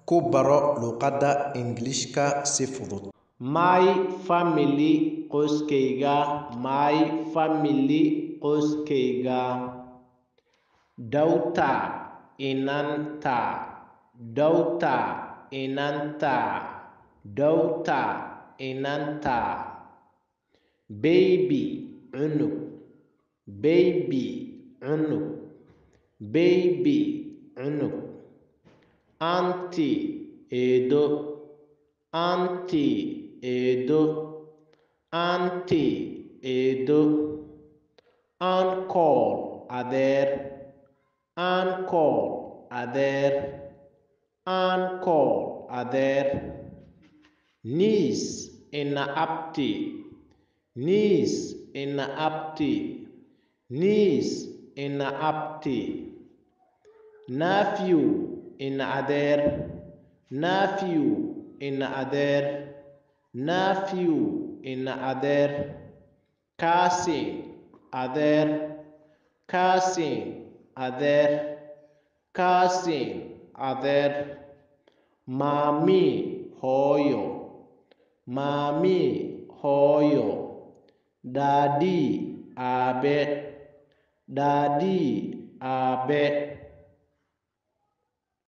ku baro luqadda Ingiriiska si fudud. My family qoyskayga. My family qoyskayga. Daughter inanta. Daughter inanta. Daughter inanta. Baby cunug. Baby cunug. Baby cunug. Auntie eedo. Auntie eedo. Auntie eedo. Uncle adeer. Uncle adeer. Uncle adeer. Niece ina abti. Niece ina abti. Niece ina abti. Nephew ina adeer. Nephew ina adeer. Nephew ina adeer. Cousin adeer. Cousin adeer. Cousin adeer. Mami hooyo. Mami hooyo. Daddy aabe. Daddy aabe.